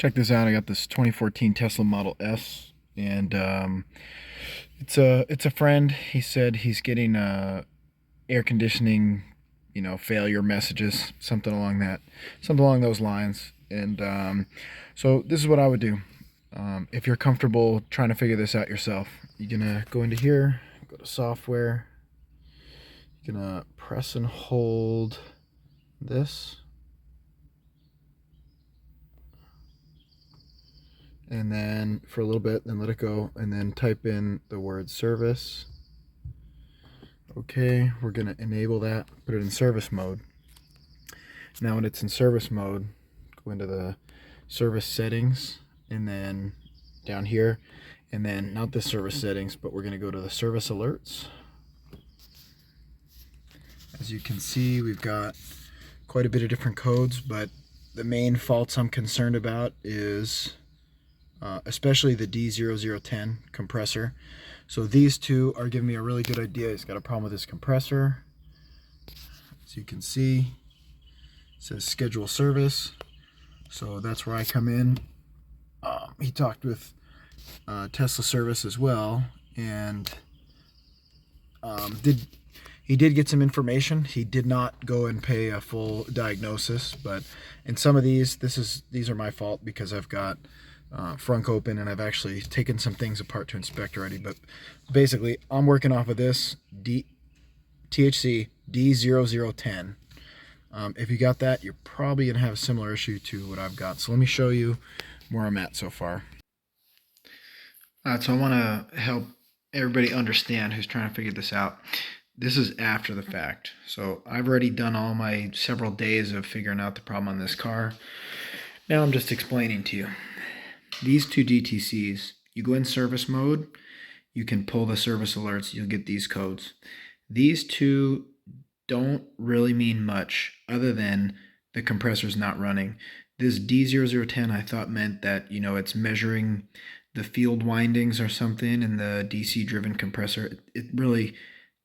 Check this out. I got this 2014 Tesla Model S, and it's a friend. He said he's getting air conditioning, failure messages, something along those lines. And so this is what I would do. If you're comfortable trying to figure this out yourself, you're gonna go into here, go to software. You're gonna press and hold this, and then for a little bit, then let it go, and then type in the word service. Okay, we're gonna enable that, put it in service mode. Now when it's in service mode, go into the service settings, and then down here, and then not the service settings, but we're gonna go to the service alerts. As you can see, we've got quite a bit of different codes, but the main faults I'm concerned about is especially the D0010 compressor. So these two are giving me a really good idea. He's got a problem with his compressor. As you can see, it says schedule service. So that's where I come in. He talked with Tesla service as well, and he did get some information. He did not go and pay a full diagnosis, but in some of these are my fault because I've got frunk open, and I've actually taken some things apart to inspect already. But basically, I'm working off of this THC D0010. If you got that, you're probably going to have a similar issue to what I've got. So let me show you where I'm at so far. So I want to help everybody understand who's trying to figure this out. This is after the fact. So I've already done all my several days of figuring out the problem on this car. Now I'm just explaining to you. These two DTCs, you go in service mode, you can pull the service alerts, you'll get these codes. These two don't really mean much other than the compressor's not running. This D0010 I thought meant that, it's measuring the field windings or something in the DC driven compressor. It really,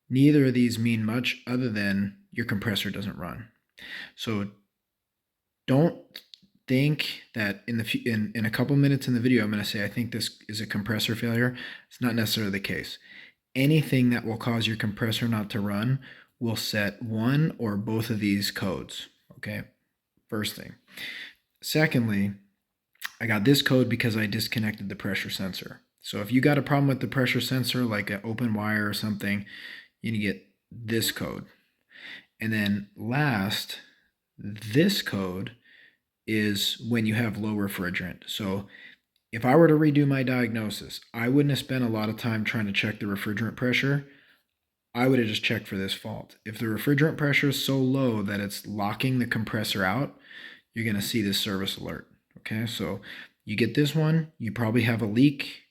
neither of these mean much other than your compressor doesn't run. So don't think that in a couple minutes in the video I'm going to say I think this is a compressor failure. It's not necessarily the case. Anything that will cause your compressor not to run will set one or both of these codes. Okay, first thing. Secondly, I got this code because I disconnected the pressure sensor. So if you got a problem with the pressure sensor, like an open wire or something, you need to get this code. And then last, this code is when you have low refrigerant. So if I were to redo my diagnosis, I wouldn't have spent a lot of time trying to check the refrigerant pressure. I would have just checked for this fault. If the refrigerant pressure is so low that it's locking the compressor out, you're going to see this service alert. Okay, so you get this one, you probably have a leak,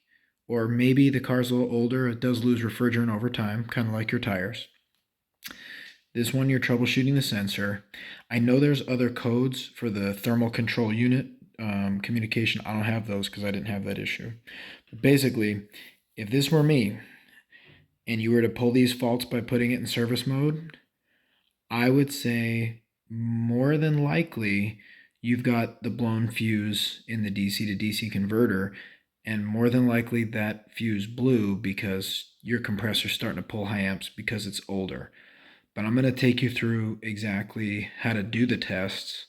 or maybe the car's a little older, it does lose refrigerant over time, kind of like your tires. This one, you're troubleshooting the sensor. I know there's other codes for the thermal control unit communication. I don't have those because I didn't have that issue. But basically, if this were me and you were to pull these faults by putting it in service mode, I would say more than likely you've got the blown fuse in the DC to DC converter, and more than likely that fuse blew because your compressor's starting to pull high amps because it's older. But I'm going to take you through exactly how to do the tests,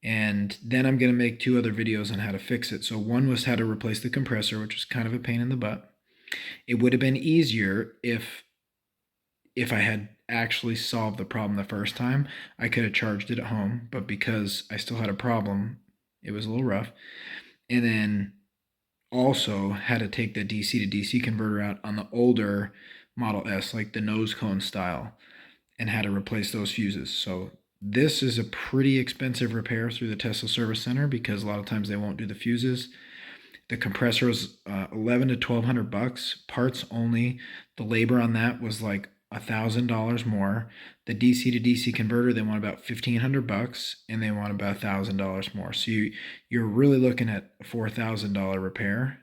and then I'm going to make two other videos on how to fix it. So one was how to replace the compressor, which was kind of a pain in the butt. It would have been easier if I had actually solved the problem the first time. I could have charged it at home, but because I still had a problem, it was a little rough. And then also had to take the DC to DC converter out on the older Model S, like the nose cone style, and had to replace those fuses. So this is a pretty expensive repair through the Tesla Service Center because a lot of times they won't do the fuses. The compressor was $1,100 to $1,200, parts only. The labor on that was like $1,000 more. The DC to DC converter, they want about $1,500, and they want about $1,000 more. So you're really looking at a $4,000 repair.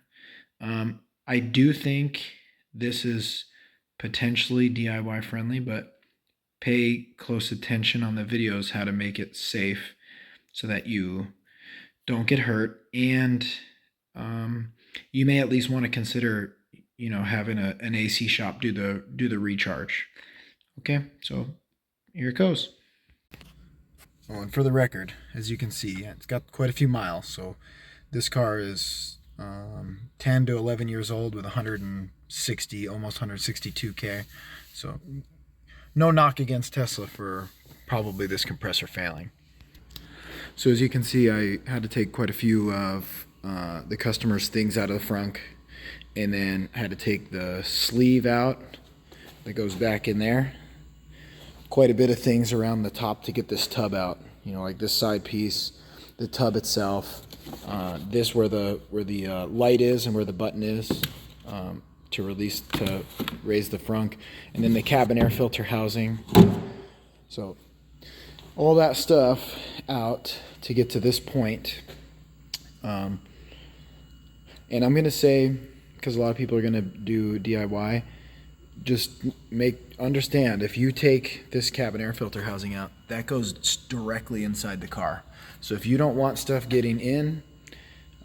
I do think this is potentially DIY friendly, but pay close attention on the videos how to make it safe so that you don't get hurt, and you may at least want to consider, having an AC shop do the recharge. Okay, so here it goes. Oh, and for the record, as you can see, it's got quite a few miles. So this car is 10 to 11 years old with 160, almost 162K. So no knock against Tesla for probably this compressor failing. So as you can see, I had to take quite a few of the customer's things out of the frunk, and then I had to take the sleeve out that goes back in there. Quite a bit of things around the top to get this tub out. Like this side piece, the tub itself, this where the light is and where the button is to raise the frunk, and then the cabin air filter housing. So all that stuff out to get to this point. And I'm gonna say, because a lot of people are gonna do DIY, just understand, if you take this cabin air filter housing out, that goes directly inside the car. So if you don't want stuff getting in,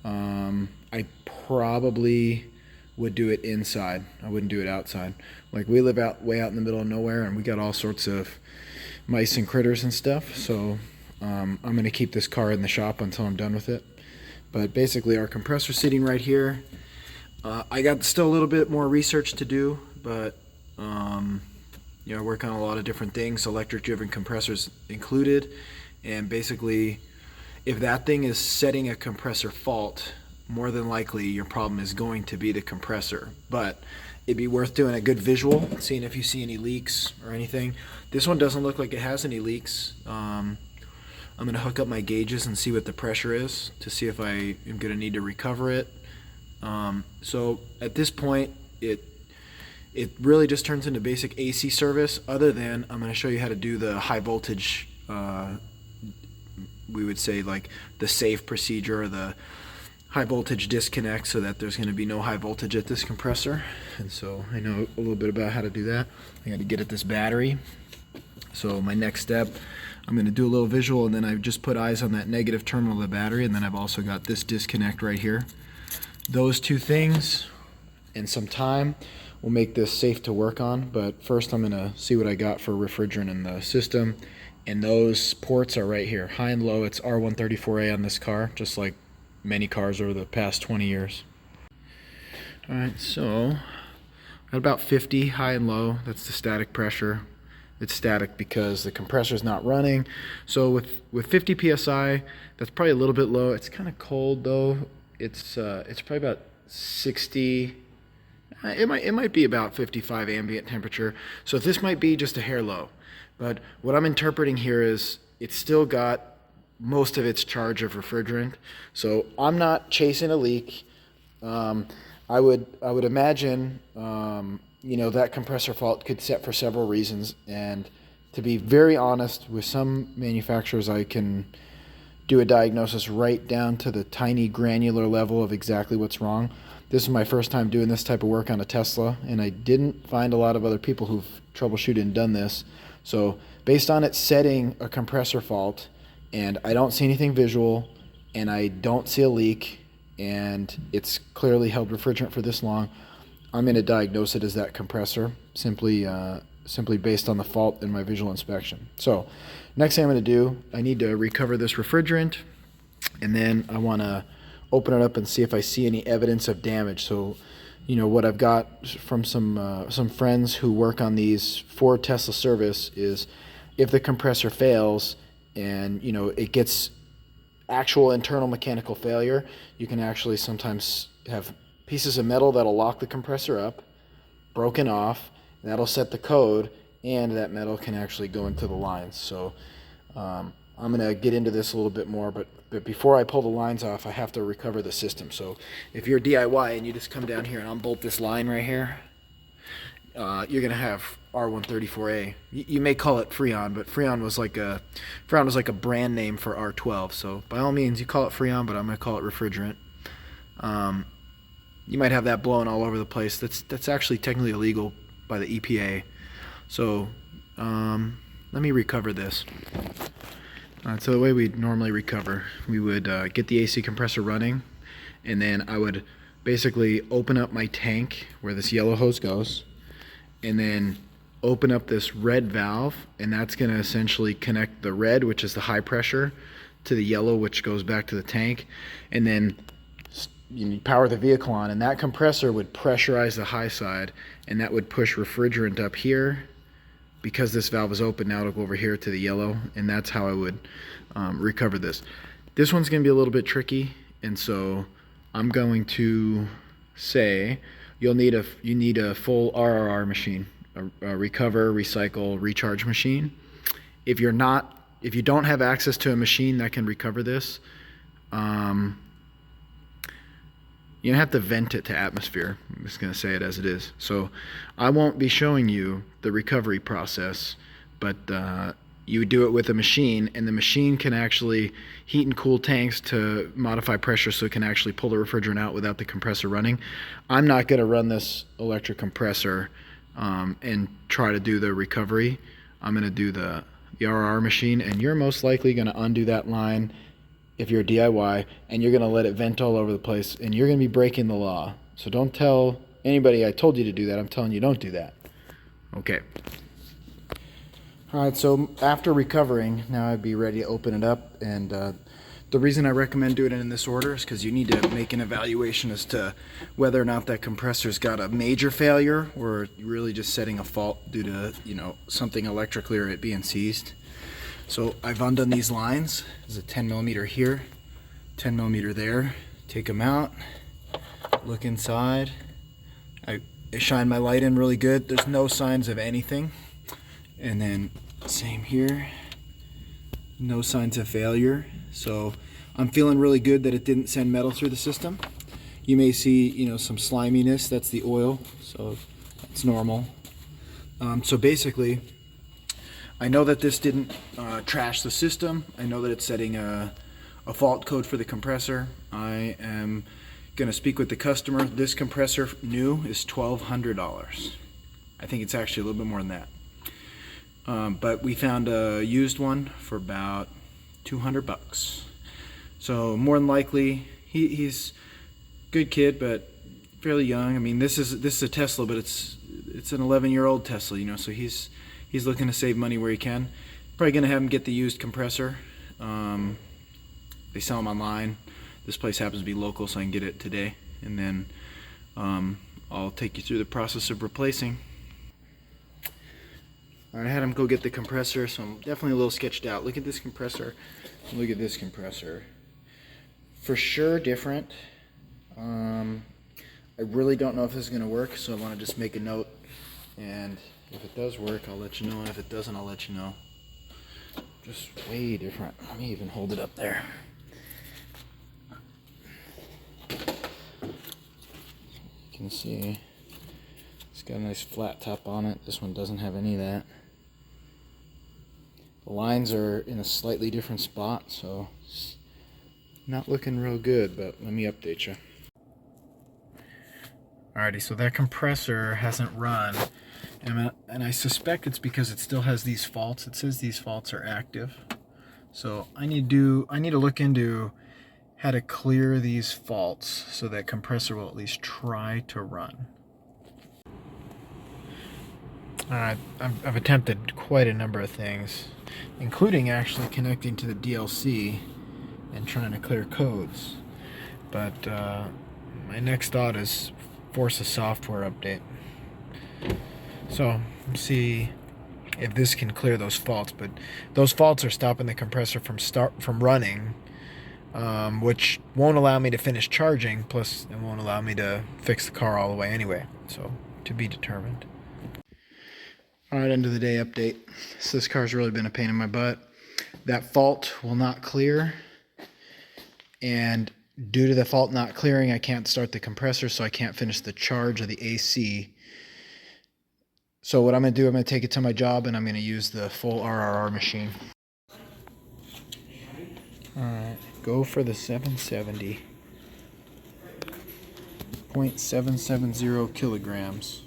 I probably would do it inside. I wouldn't do it outside. Like, we live way out in the middle of nowhere, and we got all sorts of mice and critters and stuff. So I'm going to keep this car in the shop until I'm done with it. But basically, our compressor sitting right here. I got still a little bit more research to do, but I work on a lot of different things, electric driven compressors included. And basically, if that thing is setting a compressor fault, more than likely your problem is going to be the compressor. But it'd be worth doing a good visual, seeing if you see any leaks or anything. This one doesn't look like it has any leaks. I'm going to hook up my gauges and see what the pressure is to see if I am going to need to recover it. So at this point, it really just turns into basic AC service, other than I'm going to show you how to do the high voltage, we would say like the safe procedure, or the high voltage disconnect, so that there's going to be no high voltage at this compressor. And so I know a little bit about how to do that. I got to get at this battery. So my next step, I'm going to do a little visual, and then I've just put eyes on that negative terminal of the battery, and then I've also got this disconnect right here. Those two things and some time will make this safe to work on. But first, I'm going to see what I got for refrigerant in the system. And those ports are right here, high and low. It's R134A on this car, just like many cars over the past 20 years. All right, so at about 50 high and low, that's the static pressure. It's static because the compressor is not running. So with 50 psi, that's probably a little bit low. It's kind of cold though. It's probably about 60. It might be about 55 ambient temperature. So this might be just a hair low. But what I'm interpreting here is it's still got most of its charge of refrigerant. So I'm not chasing a leak. I would imagine that compressor fault could set for several reasons. And to be very honest, with some manufacturers, I can do a diagnosis right down to the tiny granular level of exactly what's wrong. This is my first time doing this type of work on a Tesla, and I didn't find a lot of other people who've troubleshooted and done this. So based on it setting a compressor fault, and I don't see anything visual, and I don't see a leak, and it's clearly held refrigerant for this long, I'm going to diagnose it as that compressor, simply based on the fault in my visual inspection. So next thing I'm going to do, I need to recover this refrigerant, and then I want to open it up and see if I see any evidence of damage. So what I've got from some friends who work on these for Tesla service is, if the compressor fails and it gets actual internal mechanical failure, you can actually sometimes have pieces of metal that'll lock the compressor up, broken off. That'll set the code, and that metal can actually go into the lines. So I'm going to get into this a little bit more, but before I pull the lines off, I have to recover the system. So if you're DIY and you just come down here and unbolt this line right here, you're going to have R134A. You may call it Freon, but Freon was like a brand name for R12. So by all means, you call it Freon, but I'm going to call it refrigerant. You might have that blowing all over the place. That's actually technically illegal by the EPA. So let me recover this. So the way we normally recover, we would get the AC compressor running, and then I would basically open up my tank where this yellow hose goes, and then open up this red valve, and that's going to essentially connect the red, which is the high pressure, to the yellow, which goes back to the tank, and then you power the vehicle on, and that compressor would pressurize the high side, and that would push refrigerant up here. Because this valve is open, now it'll go over here to the yellow, and that's how I would recover this. This one's going to be a little bit tricky, and so I'm going to say you need a full RRR machine, a recover, recycle, recharge machine. If you don't have access to a machine that can recover this, you have to vent it to atmosphere. I'm just going to say it as it is. So I won't be showing you the recovery process, but you do it with a machine, and the machine can actually heat and cool tanks to modify pressure so it can actually pull the refrigerant out without the compressor running. I'm not going to run this electric compressor and try to do the recovery. I'm going to do the RR machine, and you're most likely going to undo that line if you're a DIY, and you're going to let it vent all over the place, and you're going to be breaking the law. So don't tell anybody I told you to do that. I'm telling you, don't do that. Okay. All right, so after recovering, now I'd be ready to open it up, and the reason I recommend doing it in this order is because you need to make an evaluation as to whether or not that compressor's got a major failure, or really just setting a fault due to, something electrically or it being seized. So I've undone these lines. There's a 10 millimeter here, 10 millimeter there. Take them out, look inside. I shine my light in really good. There's no signs of anything. And then same here, no signs of failure. So I'm feeling really good that it didn't send metal through the system. You may see, some sliminess. That's the oil, so that's normal. So basically, I know that this didn't trash the system. I know that it's setting a fault code for the compressor. I am going to speak with the customer. This compressor new is $1,200. I think it's actually a little bit more than that. But we found a used one for about $200. So more than likely, he's a good kid, but fairly young. I mean, this is a Tesla, but it's an 11-year-old Tesla, so he's looking to save money where he can. Probably going to have him get the used compressor. They sell them online. This place happens to be local, so I can get it today. And then I'll take you through the process of replacing. All right, I had him go get the compressor, so I'm definitely a little sketched out. Look at this compressor. Look at this compressor. For sure different. I really don't know if this is going to work, so I want to just make a note. And if it does work, I'll let you know, and if it doesn't, I'll let you know. Just way different. Let me even hold it up there. You can see it's got a nice flat top on it. This one doesn't have any of that. The lines are in a slightly different spot, so it's not looking real good, but let me update you. Alrighty, so that compressor hasn't run. And I suspect it's because it still has these faults. It says these faults are active. So I need to look into how to clear these faults so that compressor will at least try to run. Alright, I've attempted quite a number of things, including actually connecting to the DLC and trying to clear codes. But my next thought is force a software update. So, see if this can clear those faults, but those faults are stopping the compressor from running, which won't allow me to finish charging, plus it won't allow me to fix the car all the way anyway, so to be determined. Alright, end of the day update. So this car's really been a pain in my butt. That fault will not clear, and due to the fault not clearing, I can't start the compressor, so I can't finish the charge of the AC. So what I'm going to do, I'm going to take it to my job, and I'm going to use the full RRR machine. Alright, go for the 770. 0.770 kilograms.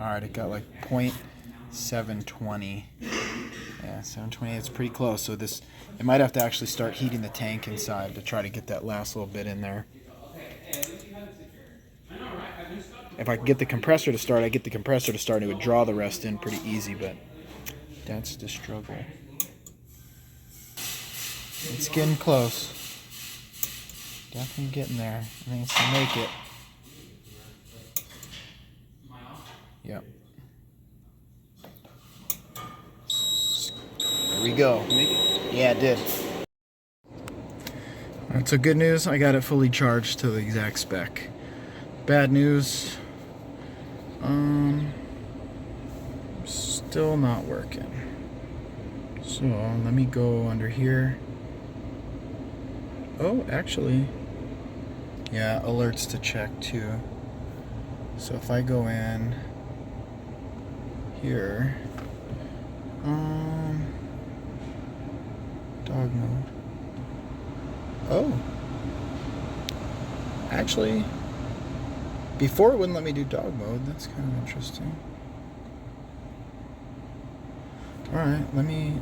Alright, it got like 0.720. Yeah, 720. It's pretty close. So this, it might have to actually start heating the tank inside to try to get that last little bit in there. If I can get the compressor to start, I get the compressor to start. It would draw the rest in pretty easy, but that's the struggle. It's getting close. Definitely getting there. I think it's gonna make it. Yep. There we go. Yeah, it did. Alright, so good news, I got it fully charged to the exact spec. Bad news, still not working. So let me go under here. Oh, actually, yeah, alerts to check too. So if I go in here, dog mode. Oh, actually, before it wouldn't let me do dog mode. That's kind of interesting. All right, let me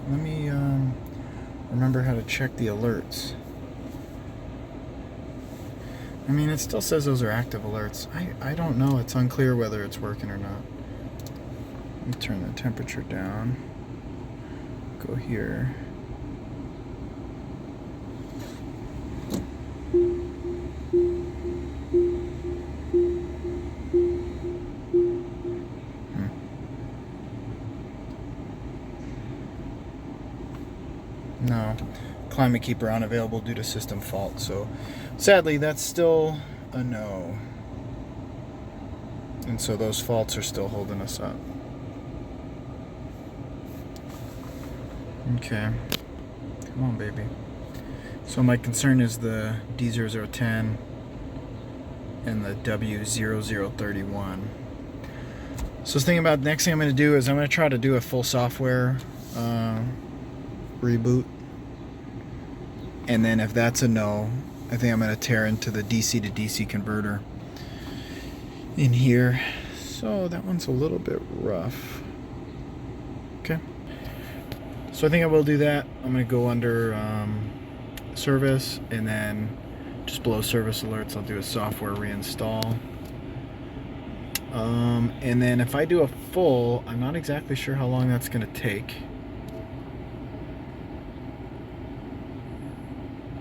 remember how to check the alerts. I mean, it still says those are active alerts. I don't know. It's unclear whether it's working or not. Let me turn the temperature down. Go here. No, climate keeper unavailable due to system fault. So sadly, that's still a no. And so those faults are still holding us up. Okay, come on, baby. So my concern is the D0010 and the W0031. So I was thinking about the next thing I'm going to do is I'm going to try to do a full software reboot. And then if that's a no, I think I'm going to tear into the DC to DC converter in here. So that one's a little bit rough. Okay. So I think I will do that. I'm going to go under service, and then just below service alerts, I'll do a software reinstall. And then if I do a full, I'm not exactly sure how long that's going to take.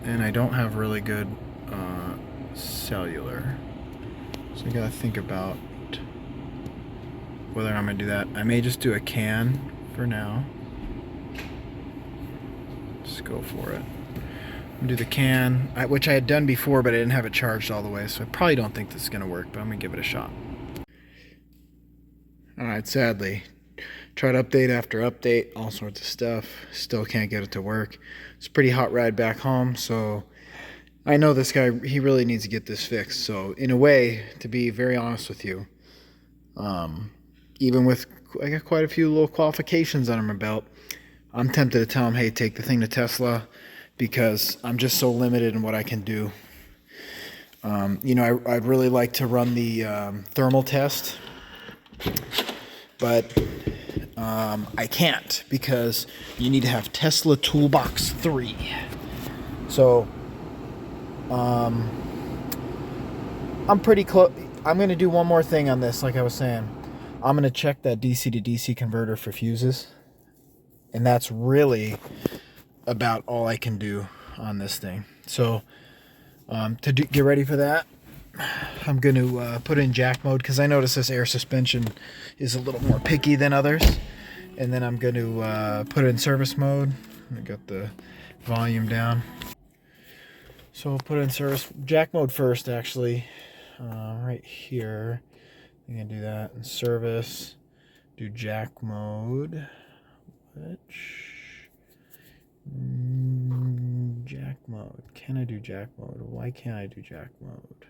And I don't have really good cellular. So I gotta think about whether I'm gonna do that. I may just do a can for now. Just go for it. I'm gonna do the can, which I had done before, but I didn't have it charged all the way, so I probably don't think this is gonna work, but I'm gonna give it a shot. Alright, sadly, tried update after update, all sorts of stuff, still can't get it to work. It's a pretty hot ride back home, so I know this guy, he really needs to get this fixed. So in a way, to be very honest with you, even with, I got quite a few little qualifications under my belt, I'm tempted to tell him, hey, take the thing to Tesla, because I'm just so limited in what I can do. You know, I'd really like to run the thermal test, but I can't, because you need to have Tesla Toolbox 3. So I'm pretty close. I'm going to do one more thing on this, like I was saying. I'm going to check that DC to DC converter for fuses. And that's really about all I can do on this thing. So get ready for that, I'm going to put in jack mode, because I notice this air suspension is a little more picky than others. And then I'm going to put it in service mode. I got the volume down. So we'll put it in service. Jack mode first, actually. Right here. I'm going to do that in service. Do jack mode. Jack mode. Can I do jack mode? Why can't I do jack mode?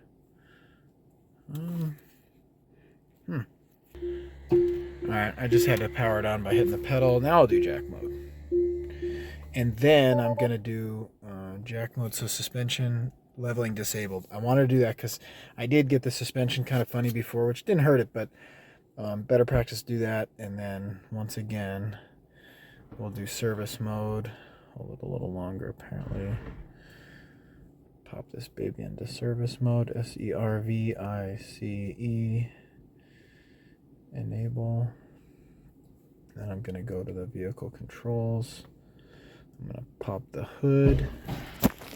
Alright, I just had to power it on by hitting the pedal. Now I'll do jack mode. And then I'm going to do jack mode, so suspension leveling disabled. I want to do that because I did get the suspension kind of funny before, which didn't hurt it, but Better practice to do that, and then once again we'll do service mode. Hold it a little longer apparently. Pop this baby into service mode. SERVICE. Enable. Then I'm going to go to the vehicle controls. I'm going to pop the hood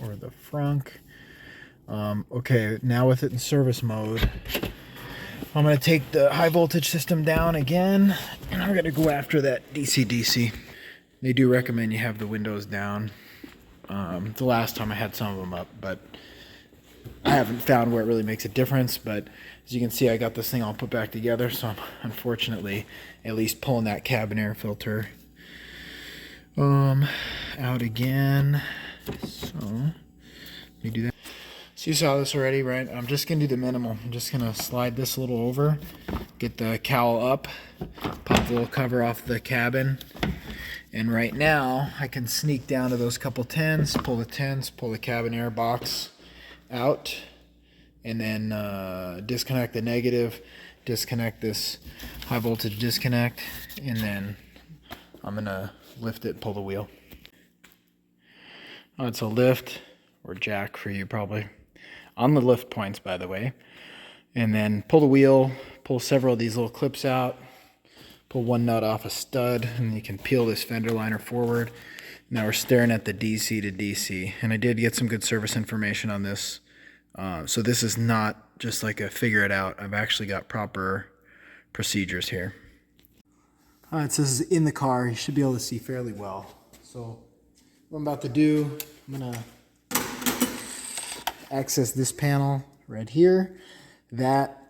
or the frunk. Okay, now with it in service mode, I'm going to take the high voltage system down again, and I'm going to go after that DC-DC. They do recommend you have the windows down. The last time I had some of them up, but I haven't found where it really makes a difference. But as you can see, I got this thing all put back together, so I'm unfortunately at least pulling that cabin air filter out again. So let me do that. So you saw this already, right? I'm just gonna do the minimal. I'm just gonna slide this a little over, get the cowl up, pop the little cover off the cabin, and right now I can sneak down to those couple tens, pull the cabin air box out, and then disconnect the negative, disconnect this high voltage disconnect, and then I'm gonna lift it, pull the wheel. Oh, it's a lift or jack for you probably. On the lift points, by the way. And then pull the wheel, pull several of these little clips out, pull one nut off a stud, and you can peel this fender liner forward. Now we're staring at the DC to DC, and I did get some good service information on this. So this is not just like a figure it out. I've actually got proper procedures here. All right, so this is in the car. You should be able to see fairly well. So what I'm about to do, I'm gonna access this panel right here.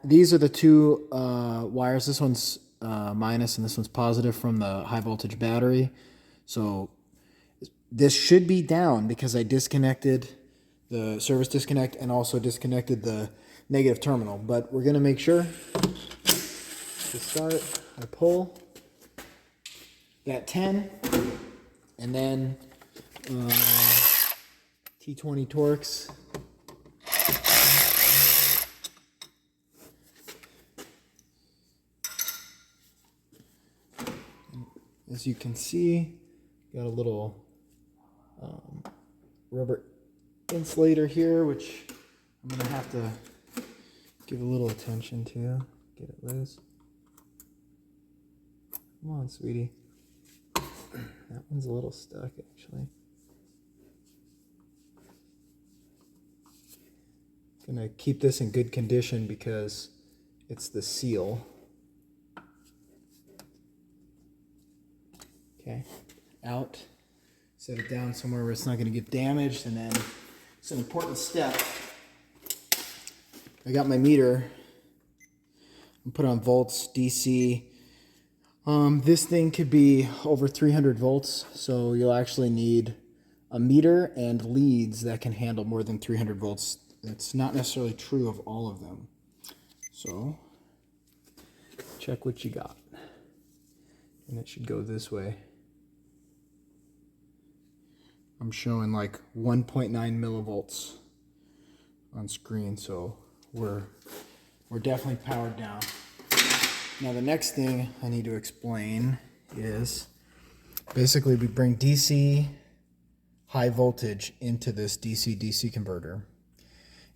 These are the two wires. This one's minus and this one's positive from the high voltage battery. So this should be down because I disconnected the service disconnect and also disconnected the negative terminal. But we're gonna make sure. To start, I pull that 10 and then T20 Torx. As you can see, got a little rubber insulator here, which I'm going to have to give a little attention to. Get it loose. Come on, sweetie. That one's a little stuck, actually. Gonna keep this in good condition because it's the seal. Okay, out. Set it down somewhere where it's not gonna get damaged, and then it's an important step. I got my meter. I'm put on volts, DC. This thing could be over 300 volts, so you'll actually need a meter and leads that can handle more than 300 volts. That's not necessarily true of all of them. So, check what you got. And it should go this way. I'm showing like 1.9 millivolts on screen, so we're definitely powered down. Now the next thing I need to explain is basically we bring DC high voltage into this DC-DC converter.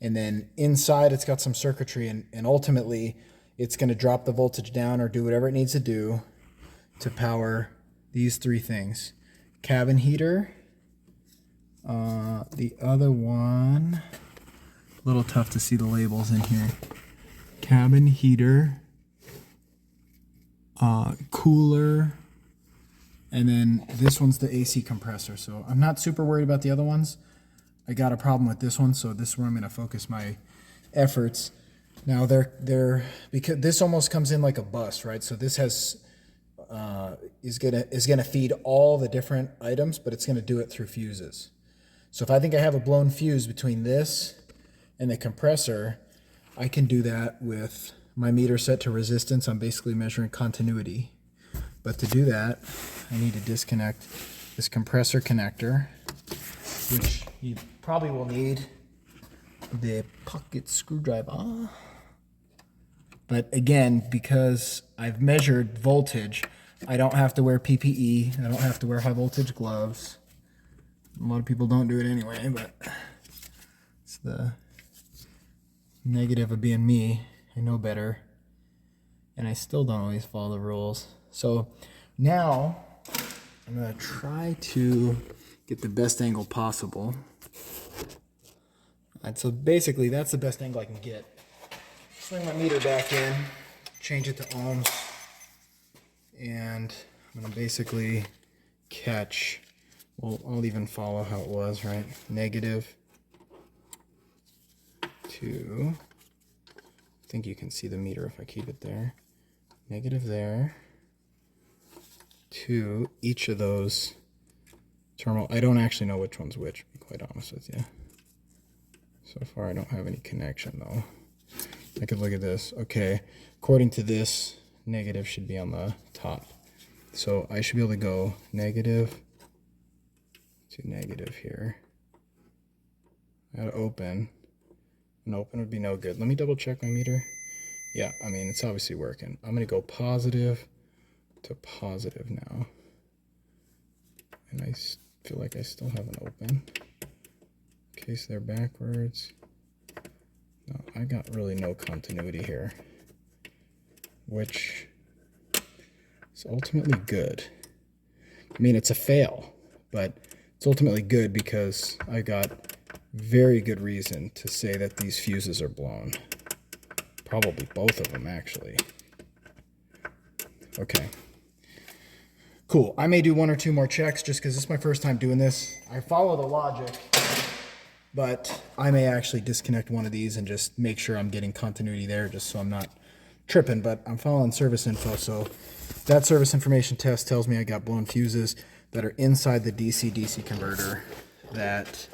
And then inside it's got some circuitry, and ultimately it's going to drop the voltage down or do whatever it needs to do to power these three things. Cabin heater, the other one, a little tough to see the labels in here. Cabin heater, cooler, and then this one's the AC compressor. So I'm not super worried about the other ones. I got a problem with this one, so this is where I'm going to focus my efforts. Now they're because this almost comes in like a bus, right? So this has is gonna feed all the different items, but it's gonna do it through fuses. So if I think I have a blown fuse between this and the compressor, I can do that with my meter set to resistance. I'm basically measuring continuity. But to do that, I need to disconnect this compressor connector, which you probably will need the pocket screwdriver. But again, because I've measured voltage, I don't have to wear PPE. I don't have to wear high voltage gloves. A lot of people don't do it anyway, but it's the negative of being me. I know better. And I still don't always follow the rules. So now I'm going to try to get the best angle possible. And so basically that's the best angle I can get. Swing my meter back in, change it to ohms, and I'm going to basically catch, well, I'll even follow how it was, right? Negative to, I think you can see the meter if I keep it there. Negative there to each of those terminal. I don't actually know which one's which, to be quite honest with you. So far I don't have any connection though. I could look at this. Okay, according to this, negative should be on the top. So I should be able to go negative to negative here. I gotta open. An open would be no good. Let me double check my meter. Yeah, I mean, it's obviously working. I'm gonna go positive to positive now. And I feel like I still have an open. In case they're backwards. No, I got really no continuity here, which is ultimately good. I mean, it's a fail, but it's ultimately good because I got very good reason to say that these fuses are blown. Probably both of them, actually. Okay. Cool. I may do one or two more checks just because this is my first time doing this. I follow the logic, but I may actually disconnect one of these and just make sure I'm getting continuity there just so I'm not tripping. But I'm following service info, so that service information test tells me I got blown fuses that are inside the DC-DC converter that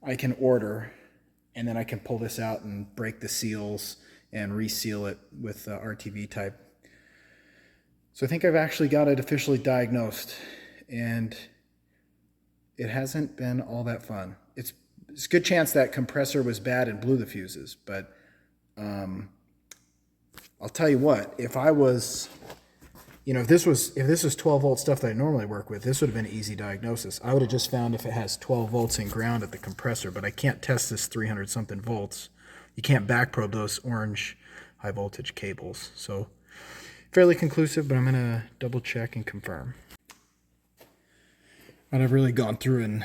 I can order, and then I can pull this out and break the seals and reseal it with RTV type. So I think I've actually got it officially diagnosed, and it hasn't been all that fun. It's a good chance that compressor was bad and blew the fuses, but I'll tell you what, if I was, you know, if this was 12 volt stuff that I normally work with, this would have been an easy diagnosis. I would have just found if it has 12 volts in ground at the compressor, but I can't test this 300 something volts. You can't back probe those orange high voltage cables. So fairly conclusive, but I'm gonna double check and confirm. But I've really gone through and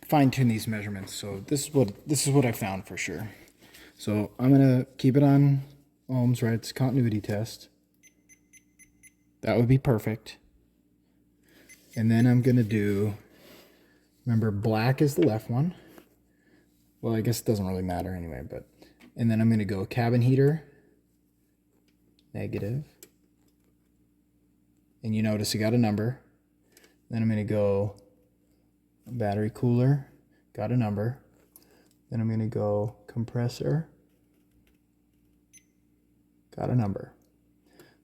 fine-tune these measurements, so this is what I found for sure. So I'm gonna keep it on ohms, right? It's a continuity test. That would be perfect. And then I'm gonna do, remember, black is the left one. Well, I guess it doesn't really matter anyway, but, and then I'm gonna go cabin heater, negative. And you notice I got a number. Then I'm gonna go battery cooler, got a number. Then I'm gonna go compressor, got a number.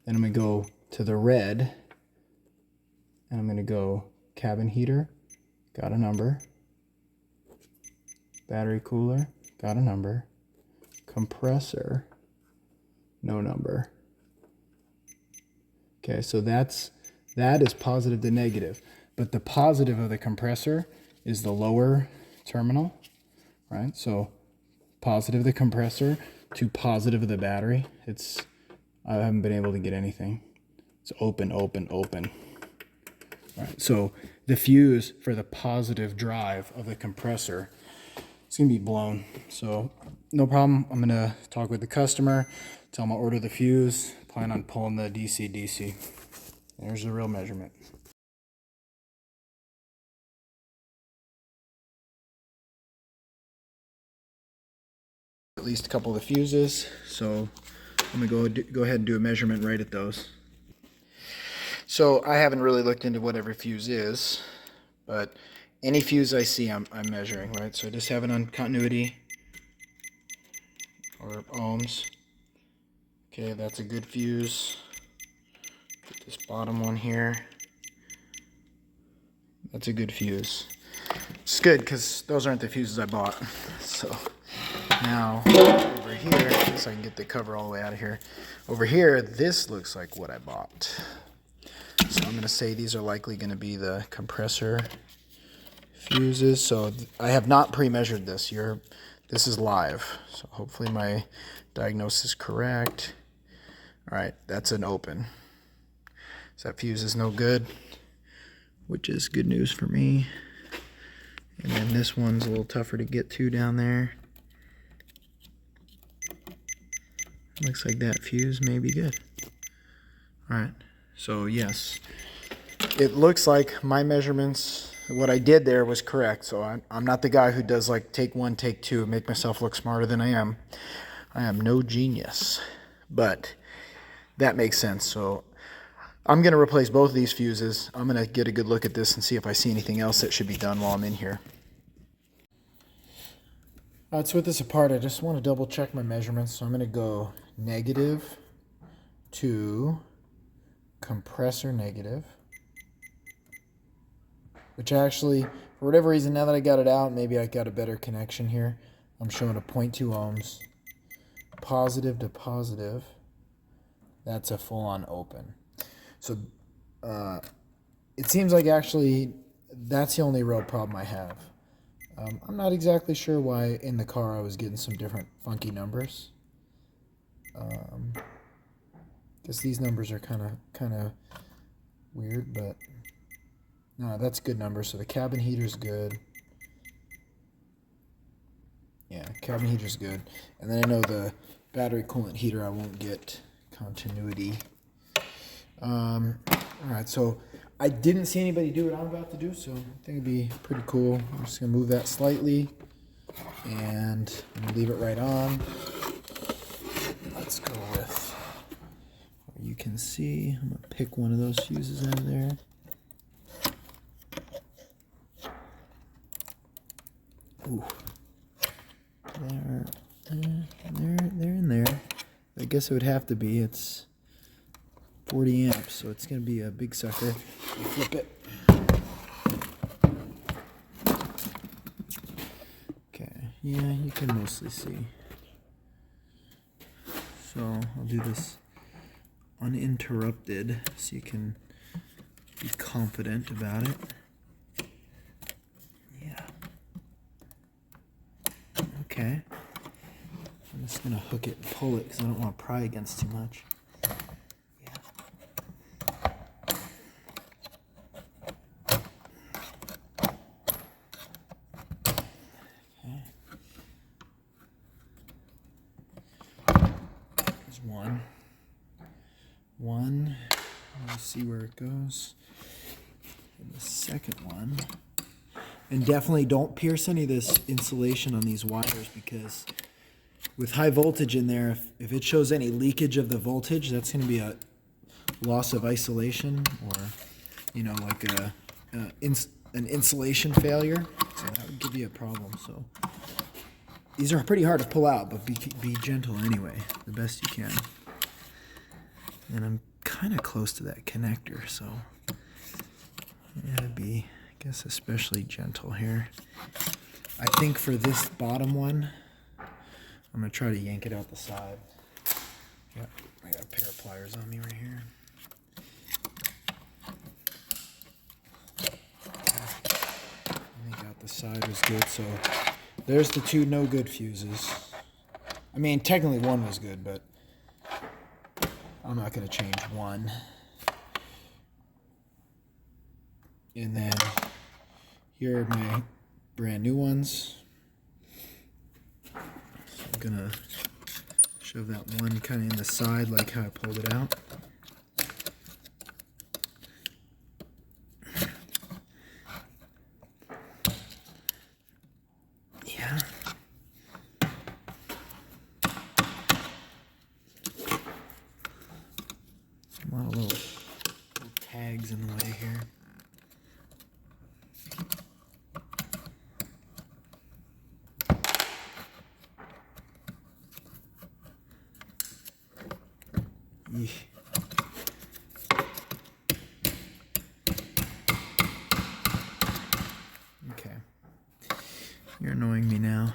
Then I'm gonna go to the red, and I'm gonna go cabin heater, got a number. Battery cooler, got a number. Compressor, no number. Okay, so that is positive to negative. But the positive of the compressor is the lower terminal, right? So positive of the compressor to positive of the battery. I haven't been able to get anything. It's open, open, open. All right, so the fuse for the positive drive of the compressor, it's gonna be blown. So no problem, I'm gonna talk with the customer, tell them I'll order the fuse, plan on pulling the DC-DC. There's the real measurement. At least a couple of the fuses, so I'm gonna go ahead and do a measurement right at those. So I haven't really looked into what every fuse is, but any fuse I see I'm measuring, right? So I just have it on continuity or ohms. Okay, that's a good fuse. Get this bottom one here. That's a good fuse. It's good because those aren't the fuses I bought. So now over here, so I can get the cover all the way out of here. Over here, this looks like what I bought. So I'm going to say these are likely going to be the compressor fuses. So I have not pre-measured this. This is live. So hopefully my diagnosis is correct. All right, that's an open. So that fuse is no good, which is good news for me. And then this one's a little tougher to get to down there. Looks like that fuse may be good. All right, so yes, it looks like my measurements, what I did there was correct. So I'm not the guy who does like take one, take two, and make myself look smarter than I am. I am no genius, but that makes sense. So I'm going to replace both of these fuses. I'm going to get a good look at this and see if I see anything else that should be done while I'm in here. All right, so with this apart, I just want to double check my measurements. So I'm going to go negative to compressor negative, which actually, for whatever reason, now that I got it out, maybe I got a better connection here. I'm showing a 0.2 ohms. Positive to positive, that's a full-on open. So it seems like actually that's the only real problem I have. I'm not exactly sure why in the car I was getting some different funky numbers. Guess these numbers are kind of weird, but no, that's good numbers. So the cabin heater's good. Yeah, cabin heater's good. And then I know the battery coolant heater I won't get continuity. All right, so I didn't see anybody do what I'm about to do, so I think it'd be pretty cool. I'm just gonna move that slightly, and I'm gonna leave it right on. Let's go with where you can see. I'm gonna pick one of those fuses out of there. Ooh, they're in there. I guess it would have to be. It's 40 amps, so it's going to be a big sucker. Flip it. Okay, yeah, you can mostly see. So I'll do this uninterrupted so you can be confident about it. Yeah. Okay. I'm just going to hook it and pull it because I don't want to pry against too much. One, let's see where it goes. And the second one, and definitely don't pierce any of this insulation on these wires, because with high voltage in there, if it shows any leakage of the voltage, that's going to be a loss of isolation, or like an insulation failure. So that would give you a problem. So these are pretty hard to pull out, but be gentle anyway, the best you can. And I'm kind of close to that connector, so it'd be, I guess, especially gentle here. I think for this bottom one, I'm going to try to yank it out the side. Yep, I got a pair of pliers on me right here. I think out the side was good, so there's the two no good fuses. I mean, technically one was good, but I'm not going to change one. And then here are my brand new ones. So I'm going to shove that one kind of in the side like how I pulled it out. Yeah. A lot of little tags in the way here. Yeesh. Okay. You're annoying me now.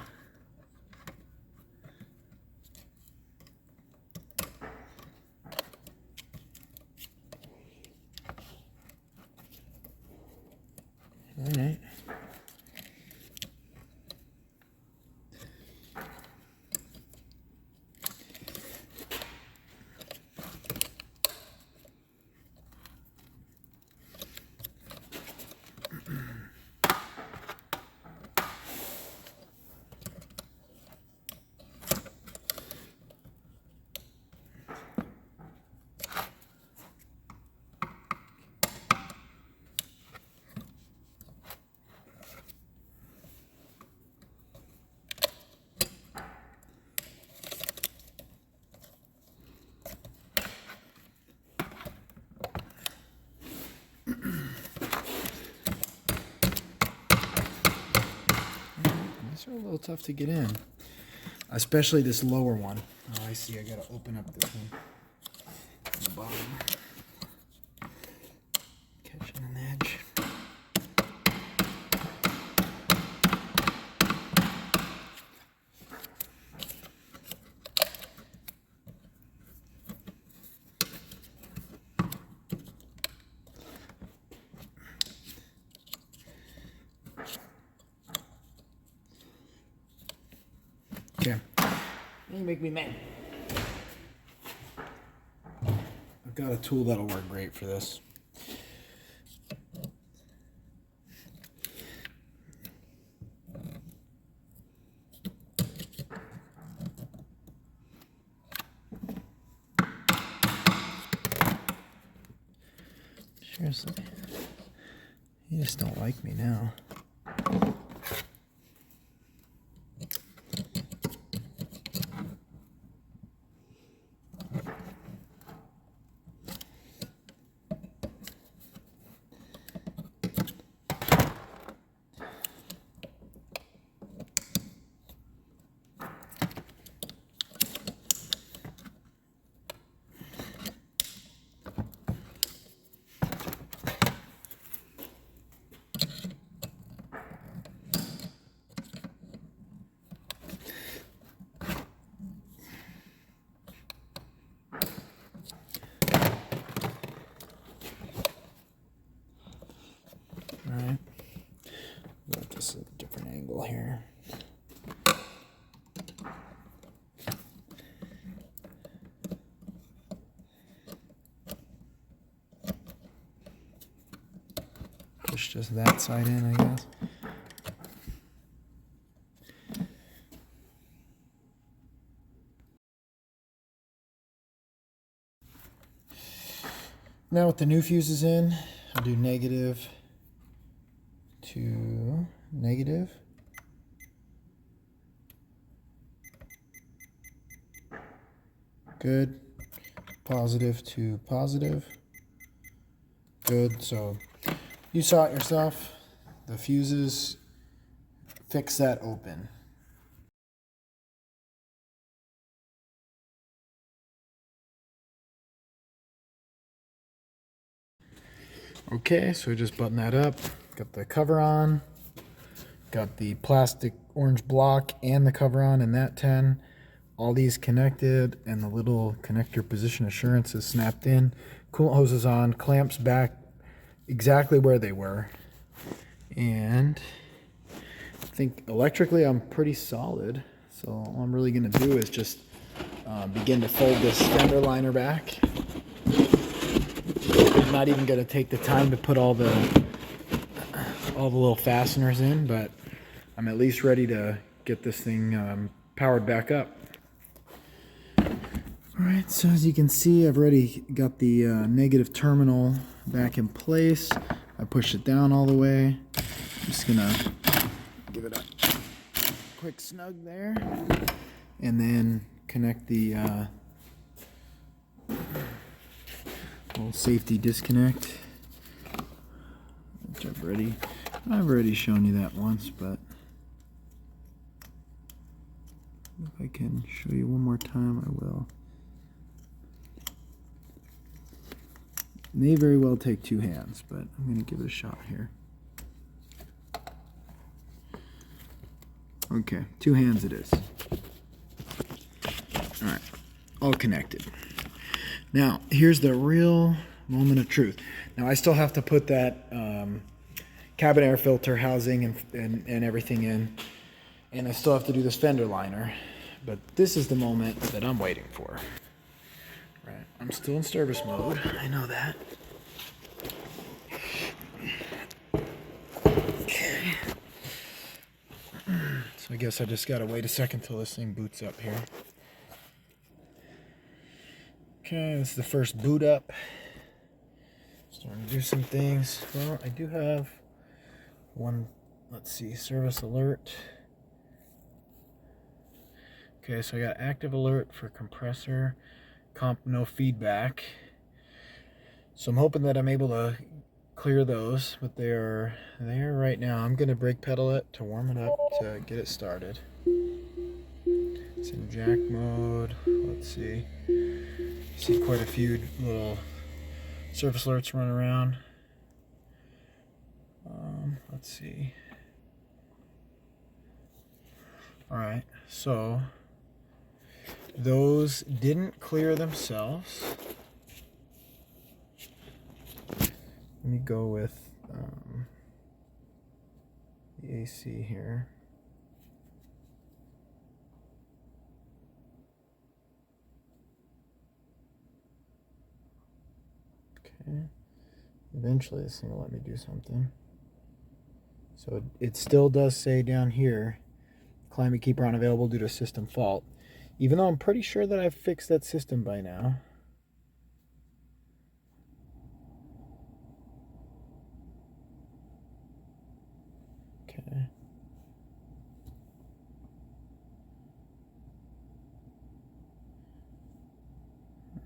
These are a little tough to get in, especially this lower one. Oh, I see. I gotta open up this one on the bottom. Catching an edge. Okay. You make me mad. I've got a tool that'll work great for this. Seriously. You just don't like me now. Alright, got this at a different angle here. Push just that side in, I guess. Now with the new fuses in, I'll do negative to negative. Good. Positive to positive. Good. So you saw it yourself. The fuses fix that open. Okay, so just button that up. Got the cover on. Got the plastic orange block and the cover on in that 10. All these connected, and the little connector position assurance is snapped in. Coolant hose is on. Clamps back exactly where they were. And I think electrically I'm pretty solid. So all I'm really going to do is just begin to fold this fender liner back. I'm not even going to take the time to put all the little fasteners in, but I'm at least ready to get this thing powered back up. Alright, so as you can see, I've already got the negative terminal back in place. I pushed it down all the way. I'm just going to give it a quick snug there, and then connect the little safety disconnect, which I've already shown you that once, but if I can show you one more time, I will. May very well take two hands, but I'm going to give it a shot here. Okay, two hands it is. Alright, all connected. Now, here's the real moment of truth. Now, I still have to put that cabin air filter housing and everything in, and I still have to do this fender liner, but this is the moment that I'm waiting for. Right, I'm still in service mode, I know that. Okay. So I guess I just gotta wait a second till this thing boots up here. Okay, this is the first boot up. Starting to do some things. Well, I do have one, let's see, service alert. Okay, so I got active alert for compressor, comp no feedback. So I'm hoping that I'm able to clear those, but they are there right now. I'm gonna brake pedal it to warm it up to get it started. It's in jack mode. Let's see. See quite a few little service alerts run around. Let's see. All right, so those didn't clear themselves. Let me go with the AC here. Okay. Eventually this thing will let me do something. So it still does say down here, climate keeper unavailable due to system fault. Even though I'm pretty sure that I've fixed that system by now. Okay.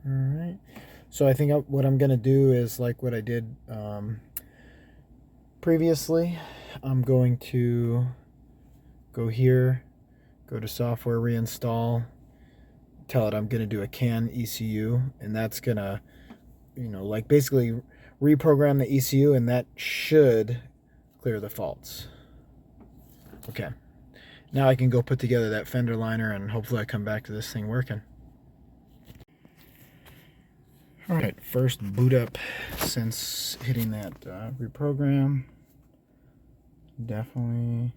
All right. So I think what I'm going to do is like what I did previously. I'm going to go here, go to software, reinstall, tell it I'm going to do a CAN ECU, and that's going to, like basically reprogram the ECU, and that should clear the faults. Okay. Now I can go put together that fender liner, and hopefully I come back to this thing working. All right, first boot up since hitting that reprogram. Definitely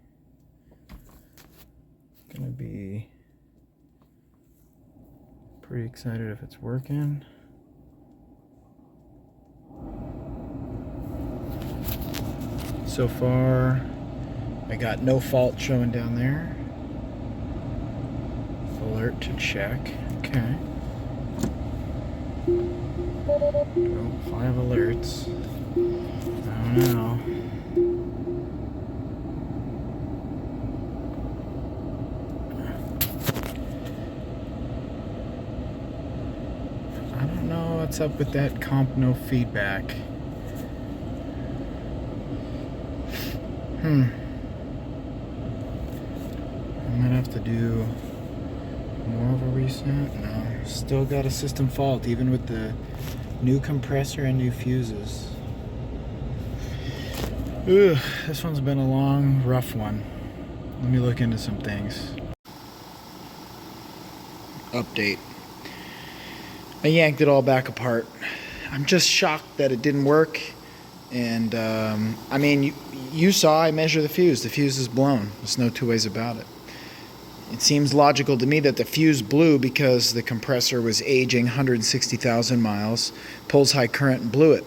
gonna be pretty excited if it's working. So far, I got no fault showing down there. Alert to check. Okay. Oh, 5 alerts. I don't know. I don't know what's up with that comp no feedback. I might have to do more of a reset. No, still got a system fault even with the new compressor and new fuses. Ugh, this one's been a long, rough one. Let me look into some things. Update. I yanked it all back apart. I'm just shocked that it didn't work. And I mean, you saw I measure the fuse. The fuse is blown. There's no two ways about it. It seems logical to me that the fuse blew because the compressor was aging 160,000 miles, pulls high current and blew it.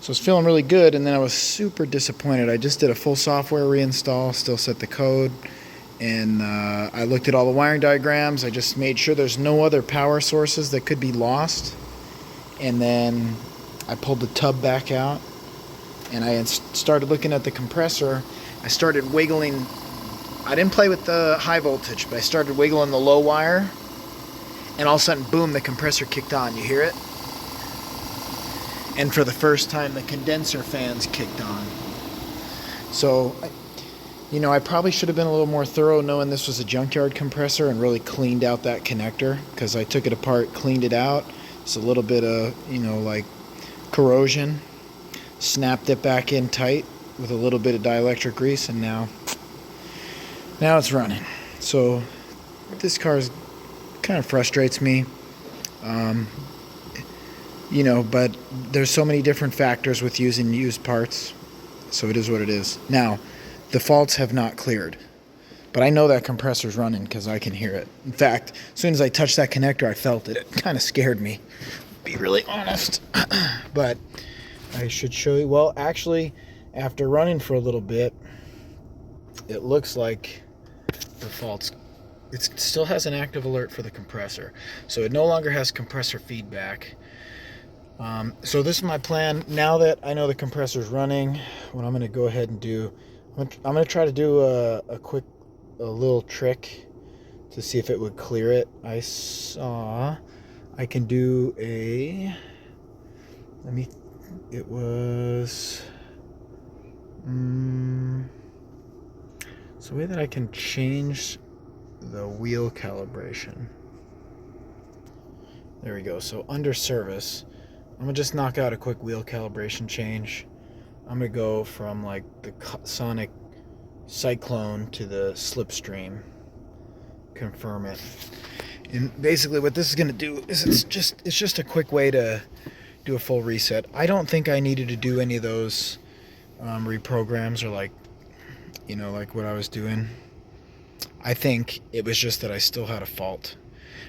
So I was feeling really good, and then I was super disappointed. I just did a full software reinstall, still set the code, and I looked at all the wiring diagrams. I just made sure there's no other power sources that could be lost. And then I pulled the tub back out, and I started looking at the compressor. I started wiggling. I didn't play with the high voltage, but I started wiggling the low wire, and all of a sudden, boom, the compressor kicked on. You hear it? And for the first time, the condenser fans kicked on. So, I probably should have been a little more thorough knowing this was a junkyard compressor and really cleaned out that connector, because I took it apart, cleaned it out. It's a little bit of, like corrosion. Snapped it back in tight with a little bit of dielectric grease, and now it's running. So this car kind of frustrates me, but there's so many different factors with using used parts, so it is what it is. Now, the faults have not cleared, but I know that compressor's running because I can hear it. In fact, as soon as I touched that connector, I felt it. It kind of scared me, to be really honest. But I should show you. Well, actually, after running for a little bit, it looks like the faults. It still has an active alert for the compressor, so it no longer has compressor feedback. So this is my plan. Now that I know the compressor's running, what I'm going to go ahead and do, I'm going to try to do a little trick to see if it would clear it. I saw I can do let me it was... it's a way that I can change the wheel calibration. There we go. So under service, I'm going to just knock out a quick wheel calibration change. I'm going to go from like the Sonic Cyclone to the Slipstream. Confirm it. And basically what this is going to do is it's just a quick way to do a full reset. I don't think I needed to do any of those reprograms or like what I was doing. I think it was just that I still had a fault.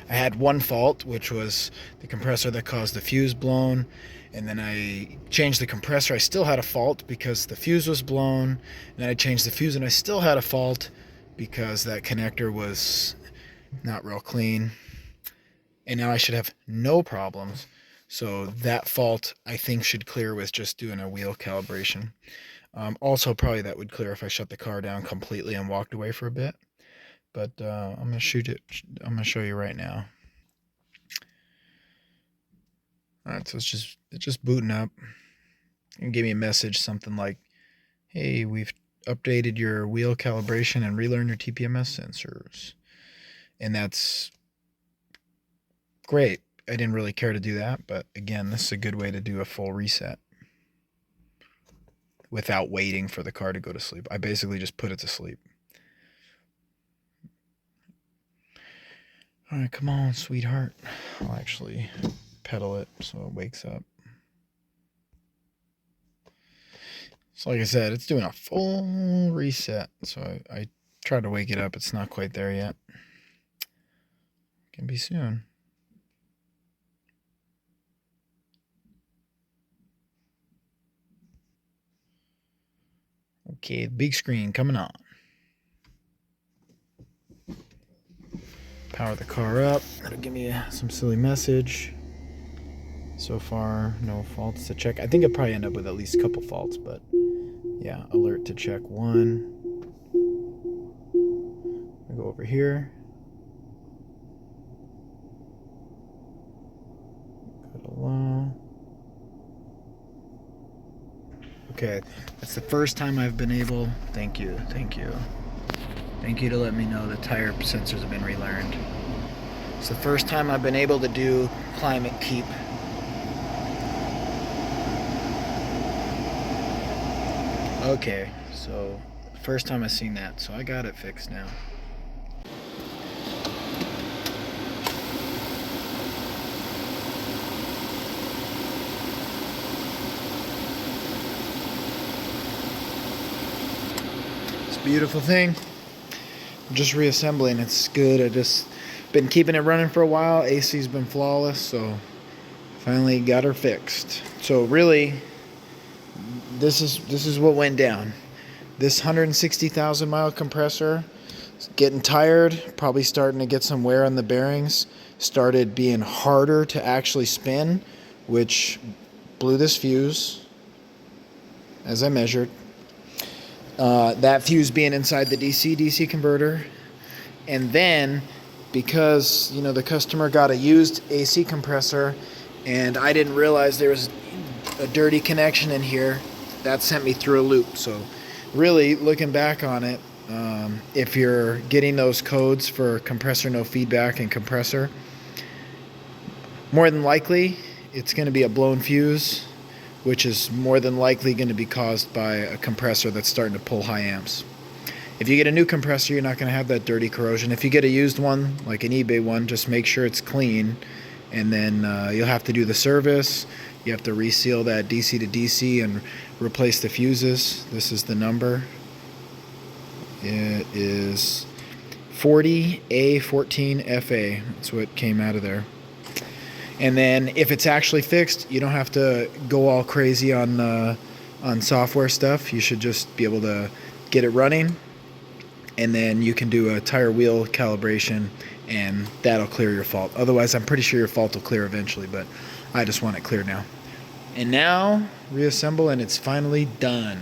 I had one fault, which was the compressor that caused the fuse blown, and then I changed the compressor. I still had a fault because the fuse was blown, and then I changed the fuse and I still had a fault because that connector was not real clean, and now I should have no problems. So that fault I think should clear with just doing a wheel calibration. Also probably that would clear if I shut the car down completely and walked away for a bit. But I'm gonna show you right now. All right, so it's just booting up and give me a message, something like, "Hey, we've updated your wheel calibration and relearned your TPMS sensors," and that's great. I didn't really care to do that, but again, this is a good way to do a full reset without waiting for the car to go to sleep. I basically just put it to sleep. All right, come on, sweetheart. I'll actually pedal it so it wakes up. So like I said, it's doing a full reset. So I tried to wake it up. It's not quite there yet. Can be soon. Okay, the big screen coming on. Power the car up. That'll give me some silly message. So far, no faults to check. I think I'll probably end up with at least a couple faults, but yeah, alert to check 1. I go over here. Go to low. Okay, that's the first time I've been able. Thank you to let me know the tire sensors have been relearned. It's the first time I've been able to do climate keep. Okay, so first time I've seen that, so I got it fixed now. It's a beautiful thing. I'm just reassembling. It's good. I just been keeping it running for a while. AC's been flawless, so finally got her fixed. So really, this is what went down. This 160,000 mile compressor is getting tired, probably starting to get some wear on the bearings, started being harder to actually spin, which blew this fuse as I measured. That fuse being inside the DC converter, and then because the customer got a used AC compressor and I didn't realize there was a dirty connection in here, that sent me through a loop. So really, looking back on it, if you're getting those codes for compressor no feedback and compressor, more than likely it's going to be a blown fuse, which is more than likely going to be caused by a compressor that's starting to pull high amps. If you get a new compressor, you're not going to have that dirty corrosion. If you get a used one, like an eBay one, just make sure it's clean, and then you'll have to do the service. You have to reseal that DC to DC and replace the fuses. This is the number. It is 40A14FA. That's what came out of there. And then if it's actually fixed, you don't have to go all crazy on software stuff. You should just be able to get it running, and then you can do a tire wheel calibration, and that'll clear your fault. Otherwise, I'm pretty sure your fault will clear eventually, but I just want it clear now. And now, reassemble, and it's finally done.